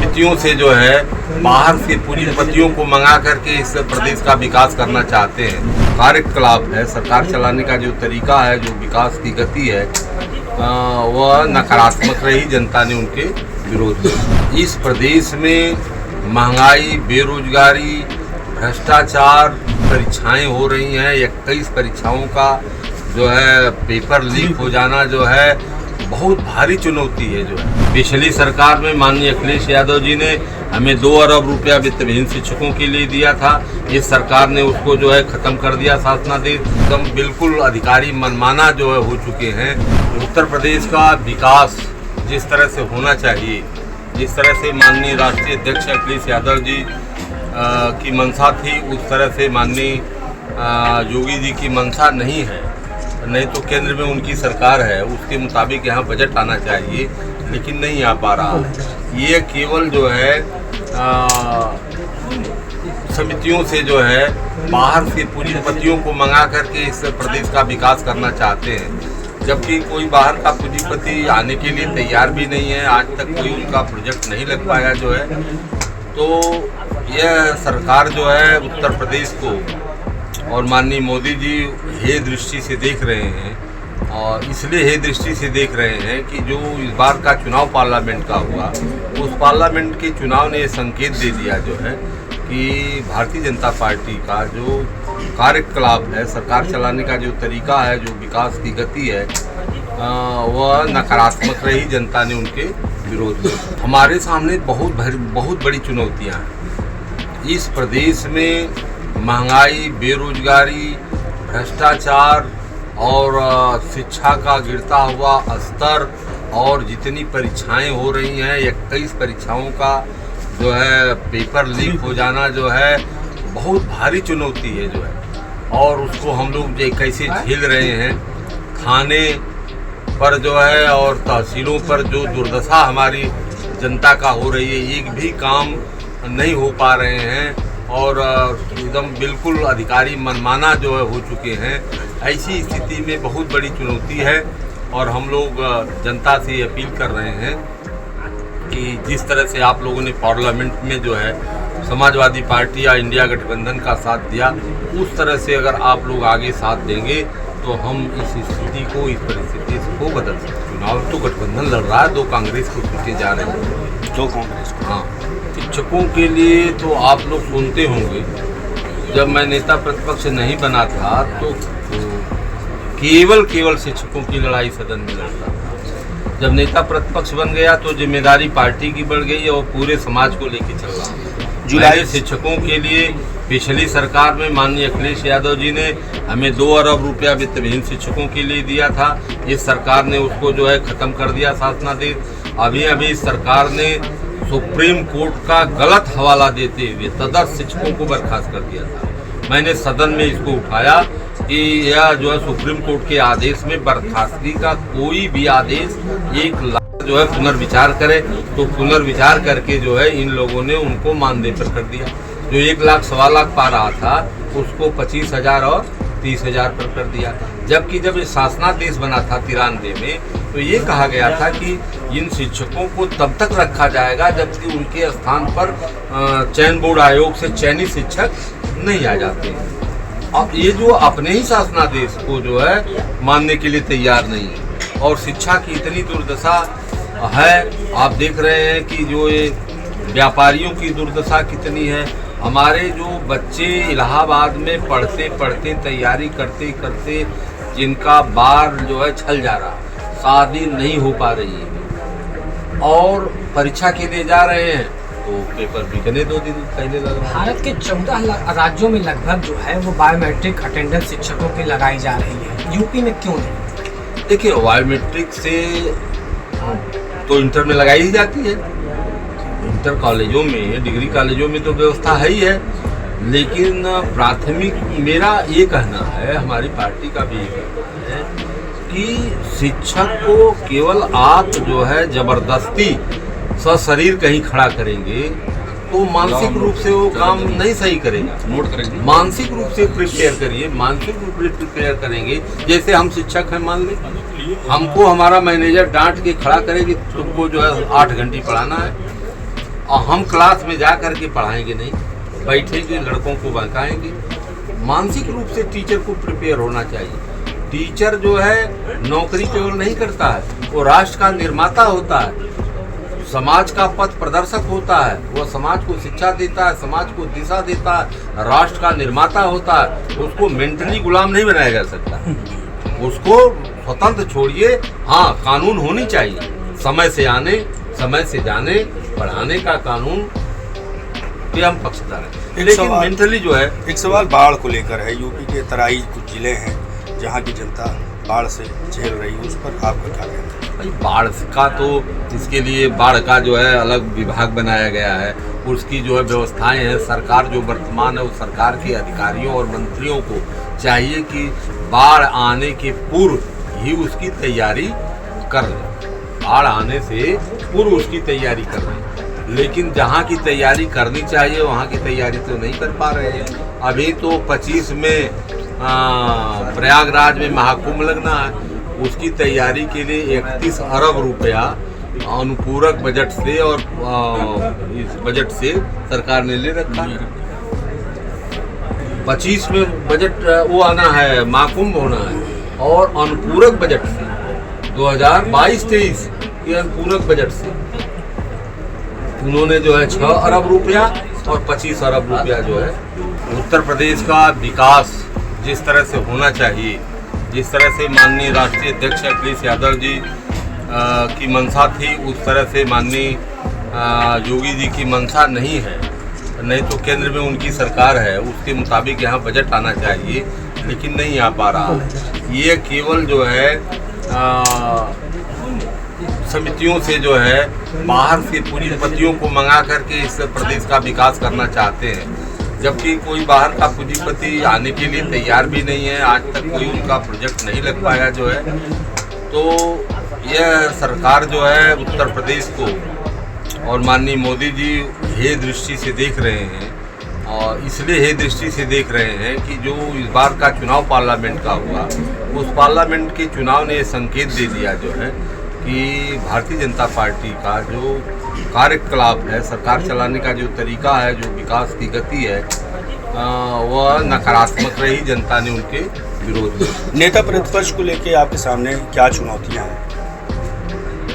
समितियों से जो है बाहर से पूंजीपतियों को मंगा करके इस प्रदेश का विकास करना चाहते हैं। कार्यकलाप है, सरकार चलाने का जो तरीका है, जो विकास की गति है, वह नकारात्मक रही। जनता ने उनके विरोध किया। इस प्रदेश में महंगाई, बेरोजगारी, भ्रष्टाचार, परीक्षाएं हो रही हैं। 21 परीक्षाओं का जो है पेपर लीक हो जाना जो है बहुत भारी चुनौती है। जो है पिछली सरकार में माननीय अखिलेश यादव जी ने हमें 2 अरब रुपया वित्तविहीन शिक्षकों के लिए दिया था। इस सरकार ने उसको जो है खत्म कर दिया शासनादेश। एकदम बिल्कुल अधिकारी मनमाना जो है हो चुके हैं। उत्तर प्रदेश का विकास जिस तरह से होना चाहिए, जिस तरह से माननीय राष्ट्रीय अध्यक्ष अखिलेश यादव जी की मंशा थी, उस तरह से माननीय योगी जी की मंशा नहीं है। नहीं तो केंद्र में उनकी सरकार है, उसके मुताबिक यहाँ बजट आना चाहिए, लेकिन नहीं आ पा रहा। ये केवल जो है समितियों से जो है बाहर से पूंजीपतियों को मंगा करके इस प्रदेश का विकास करना चाहते हैं, जबकि कोई बाहर का पूंजीपति आने के लिए तैयार भी नहीं है। आज तक कोई उनका प्रोजेक्ट नहीं लग पाया जो है। तो यह सरकार जो है उत्तर प्रदेश को और माननीय मोदी जी हे दृष्टि से देख रहे हैं, और इसलिए हे दृष्टि से देख रहे हैं कि जो इस बार का चुनाव पार्लियामेंट का हुआ, उस पार्लियामेंट के चुनाव ने संकेत दे दिया जो है कि भारतीय जनता पार्टी का जो कार्यकलाप है, सरकार चलाने का जो तरीका है, जो विकास की गति है, वह नकारात्मक रही। जनता ने उनके विरोध किया। हमारे सामने बहुत बड़ी चुनौतियाँ हैं। इस प्रदेश में महंगाई, बेरोजगारी, भ्रष्टाचार और शिक्षा का गिरता हुआ स्तर, और जितनी परीक्षाएं हो रही हैं, 21 परीक्षाओं का जो है पेपर लीक हो जाना जो है बहुत भारी चुनौती है जो है। और उसको हम लोग कैसे झेल रहे हैं। थाने पर जो है और तहसीलों पर जो दुर्दशा हमारी जनता का हो रही है, एक भी काम नहीं हो पा रहे हैं, और एकदम बिल्कुल अधिकारी मनमाना जो है हो चुके हैं। ऐसी स्थिति में बहुत बड़ी चुनौती है, और हम लोग जनता से अपील कर रहे हैं कि जिस तरह से आप लोगों ने पार्लियामेंट में जो है समाजवादी पार्टी या इंडिया गठबंधन का साथ दिया, उस तरह से अगर आप लोग आगे साथ देंगे तो हम इस स्थिति को, इस परिस्थिति को बदल सकते हैं। चुनाव तो गठबंधन लड़ रहा है, 2 कांग्रेस को सीटें जा रही हैं, 2 कांग्रेस। हाँ, शिक्षकों के लिए तो आप लोग सुनते होंगे, जब मैं नेता प्रतिपक्ष नहीं बना था तो केवल शिक्षकों की लड़ाई सदन में लड़ता था। जब नेता प्रतिपक्ष बन गया तो जिम्मेदारी पार्टी की बढ़ गई और पूरे समाज को लेकर चल रहा। जुलाई शिक्षकों के लिए पिछली सरकार में माननीय अखिलेश यादव जी ने हमें 2 अरब रुपया वित्तविहीन शिक्षकों के लिए दिया था। इस सरकार ने उसको जो है खत्म कर दिया शासनादेश। अभी सरकार ने सुप्रीम कोर्ट का गलत हवाला देते हुए तदर्थ शिक्षकों को बर्खास्त कर दिया था। मैंने सदन में इसको उठाया कि यह जो है सुप्रीम कोर्ट के आदेश में बर्खास्तगी का कोई भी आदेश 1 लाख जो है पुनर्विचार करे, तो पुनर्विचार करके जो है इन लोगों ने उनको मानदेय पर कर दिया। जो 1 लाख सवा लाख पा रहा था उसको 25,000 और 30,000 पर कर दिया। जबकि जब ये शासनादेश बना था 93 में, तो ये कहा गया था कि इन शिक्षकों को तब तक रखा जाएगा जबकि उनके स्थान पर चयन बोर्ड आयोग से चयनित शिक्षक नहीं आ जाते। अब ये जो अपने ही शासनादेश को जो है मानने के लिए तैयार नहीं है, और शिक्षा की इतनी दुर्दशा है। आप देख रहे हैं कि जो ये व्यापारियों की दुर्दशा कितनी है। हमारे जो बच्चे इलाहाबाद में पढ़ते पढ़ते, तैयारी करते करते, जिनका बार जो है छल जा रहा, शादी नहीं हो पा रही है और परीक्षा के लिए जा रहे हैं, तो पेपर बिकने 2 दिन पहले लग रहा है। भारत के 14 राज्यों में लगभग जो है वो बायोमेट्रिक अटेंडेंस शिक्षकों की लगाई जा रही है। यूपी में क्यों नहीं? देखिए, बायोमेट्रिक से तो इंटर में लगाई ही जाती है। इंटर कॉलेजों में, डिग्री कॉलेजों में तो व्यवस्था है ही है, लेकिन प्राथमिक मेरा ये कहना है, हमारी पार्टी का भी ये कहना है कि शिक्षक को केवल आप जो है जबरदस्ती सशरीर कहीं खड़ा करेंगे तो मानसिक रूप से वो काम नहीं सही करेगा। नोट करेंगे, मानसिक रूप से प्रिपेयर करिए। मानसिक रूप से प्रिपेयर करेंगे, जैसे हम शिक्षक हैं, मान लें हमको हमारा मैनेजर डांट के खड़ा करेगी, तुमको जो है 8 घंटे पढ़ाना है, और हम क्लास में जा कर के पढ़ाएंगे नहीं, बैठेंगे लड़कों को बहकाएंगे। मानसिक रूप से टीचर को प्रिपेयर होना चाहिए। टीचर जो है नौकरी केवल नहीं करता है, वो राष्ट्र का निर्माता होता है, समाज का पथ प्रदर्शक होता है, वो समाज को शिक्षा देता है, समाज को दिशा देता है, राष्ट्र का निर्माता होता है। उसको मेंटली गुलाम नहीं बनाया जा सकता, उसको स्वतंत्र छोड़िए। हाँ, कानून होनी चाहिए, समय से आने समय से जाने, पढ़ाने का कानून पे हम पक्षधर हैं, लेकिन मेंटली जो है। एक सवाल बाढ़ को लेकर है। यूपी के तराई कुछ जिले हैं जहाँ की जनता बाढ़ से झेल रही है, उस पर आपका क्या कहना है? भाई बाढ़ का तो इसके लिए बाढ़ का जो है अलग विभाग बनाया गया है, उसकी जो है व्यवस्थाएं हैं। सरकार जो वर्तमान है उस सरकार के अधिकारियों और मंत्रियों को चाहिए कि बाढ़ आने के पूर्व ही उसकी तैयारी कर लें, बाढ़ आने से पूर्व उसकी तैयारी कर लें। लेकिन जहाँ की तैयारी करनी चाहिए वहाँ की तैयारी तो नहीं कर पा रहे हैं। अभी तो 25 में प्रयागराज में महाकुंभ लगना है, उसकी तैयारी के लिए 31 अरब रुपया अनुपूरक बजट से और इस बजट से सरकार ने ले रखा है। 25 में बजट वो आना है, महाकुंभ होना है, और अनुपूरक बजट से 2022-23 के अनुपूरक बजट से उन्होंने जो है 6 अरब रुपया और 25 अरब रुपया जो है उत्तर प्रदेश का विकास जिस तरह से होना चाहिए, जिस तरह से माननीय राष्ट्रीय अध्यक्ष अखिलेश यादव जी की मंशा थी, उस तरह से माननीय योगी जी की मंशा नहीं है। नहीं तो केंद्र में उनकी सरकार है, उसके मुताबिक यहाँ बजट आना चाहिए, लेकिन नहीं आ पा रहा है। ये केवल जो है समितियों से जो है बाहर से पूंजीपतियों को मंगा करके इस प्रदेश का विकास करना चाहते हैं, जबकि कोई बाहर का पूंजीपति आने के लिए तैयार भी नहीं है। आज तक कोई उनका प्रोजेक्ट नहीं लग पाया जो है। तो यह सरकार जो है उत्तर प्रदेश को और माननीय मोदी जी हे दृष्टि से देख रहे हैं, और इसलिए हे दृष्टि से देख रहे हैं कि जो इस बार का चुनाव पार्लियामेंट का हुआ, उस पार्लियामेंट के चुनाव ने संकेत दे दिया जो है कि भारतीय जनता पार्टी का जो कार्यकलाप है, सरकार चलाने का जो तरीका है, जो विकास की गति है, वह नकारात्मक रही। जनता ने उनके विरोध में। नेता प्रतिपक्ष को लेके आपके सामने क्या चुनौतियां हैं?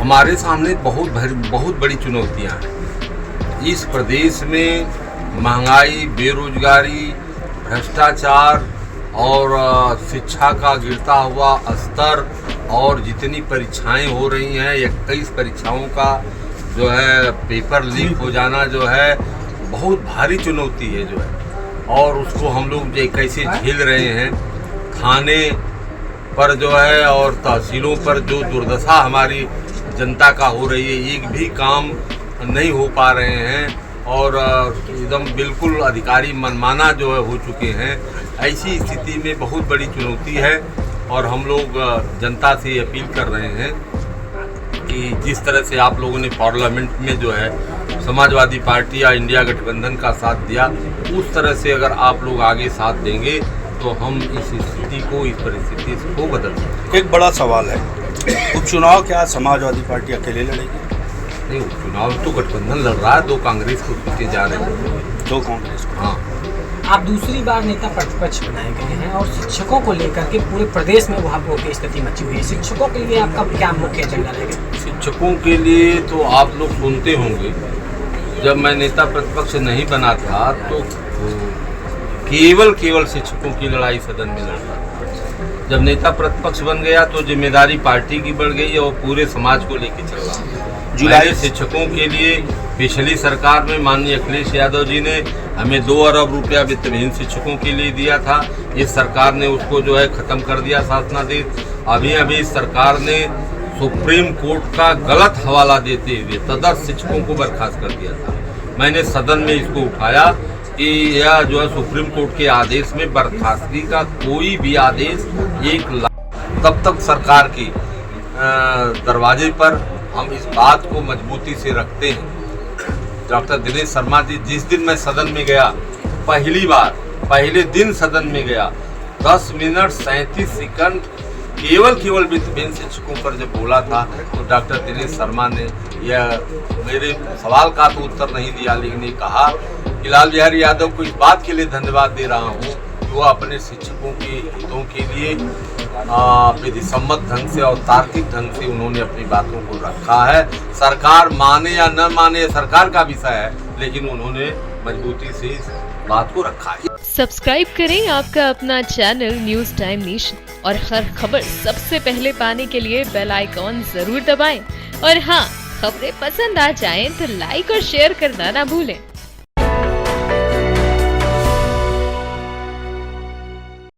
हमारे सामने बहुत बड़ी चुनौतियां हैं। इस प्रदेश में महंगाई, बेरोजगारी, भ्रष्टाचार और शिक्षा का गिरता हुआ स्तर, और जितनी परीक्षाएं हो रही हैं, 21 परीक्षाओं का जो है पेपर लीक हो जाना जो है बहुत भारी चुनौती है जो है, और उसको हम लोग कैसे झेल रहे हैं। थाने पर जो है और तहसीलों पर जो दुर्दशा हमारी जनता का हो रही है, एक भी काम नहीं हो पा रहे हैं, और एकदम बिल्कुल अधिकारी मनमाना जो है हो चुके हैं। ऐसी स्थिति में बहुत बड़ी चुनौती है, और हम लोग जनता से अपील कर रहे हैं कि जिस तरह से आप लोगों ने पार्लियामेंट में जो है समाजवादी पार्टी या इंडिया गठबंधन का साथ दिया, उस तरह से अगर आप लोग आगे साथ देंगे तो हम इस स्थिति को, इस परिस्थिति को बदल सकते। एक बड़ा सवाल है, उपचुनाव क्या समाजवादी पार्टी अकेले लड़ेगी? नहीं, उपचुनाव तो गठबंधन लड़ रहा है, 2 कांग्रेस को सीटें जा रहे हैं। 2 कांग्रेस। हाँ, आप दूसरी बार नेता प्रतिपक्ष बनाए गए हैं, और शिक्षकों को लेकर के पूरे प्रदेश में वहाँ की स्थिति मची हुई है। शिक्षकों के लिए आपका क्या मुख्य एजेंडा रहेगा? शिक्षकों के लिए तो आप लोग सुनते होंगे, जब मैं नेता प्रतिपक्ष नहीं बना था तो केवल शिक्षकों की लड़ाई सदन में लड़ा। जब नेता प्रतिपक्ष बन गया तो जिम्मेदारी पार्टी की बढ़ गई और पूरे समाज को लेकर चल रहा। जुलाई शिक्षकों के लिए पिछली सरकार में माननीय अखिलेश यादव जी ने हमें 2 अरब रुपया वित्तविहीन शिक्षकों के लिए दिया था। इस सरकार ने उसको जो है ख़त्म कर दिया शासनादेश। अभी सरकार ने सुप्रीम कोर्ट का गलत हवाला देते हुए तदर्थ शिक्षकों को बर्खास्त कर दिया था। मैंने सदन में इसको उठाया कि यह जो है सुप्रीम कोर्ट के आदेश में बर्खास्तगी का कोई भी आदेश तब तक सरकार की दरवाजे पर हम इस बात को मजबूती से रखते हैं। डॉक्टर दिनेश शर्मा जी, जिस दिन मैं सदन में गया पहली बार, पहले दिन सदन में गया, 10 मिनट 37 सेकंड केवल वित्तहीन शिक्षकों पर जब बोला था तो डॉक्टर दिनेश शर्मा ने यह मेरे सवाल का तो उत्तर नहीं दिया, लेकिन ये कहा कि लाल बिहारी यादव को इस बात के लिए धन्यवाद दे रहा हूँ कि वो अपने शिक्षकों के हितों के लिए विधिसम्मत ढंग से और तार्किक ढंग से उन्होंने अपनी बातों को रखा है। सरकार माने या न माने सरकार का विषय है, लेकिन उन्होंने मजबूती से इस बात को रखा है। सब्सक्राइब करें आपका अपना चैनल न्यूज़ टाइम नेशन और हर खबर सबसे पहले पाने के लिए बेल आइकॉन जरूर दबाएं। और हाँ, खबरें पसंद आ जाएं तो लाइक और शेयर करना ना भूलें।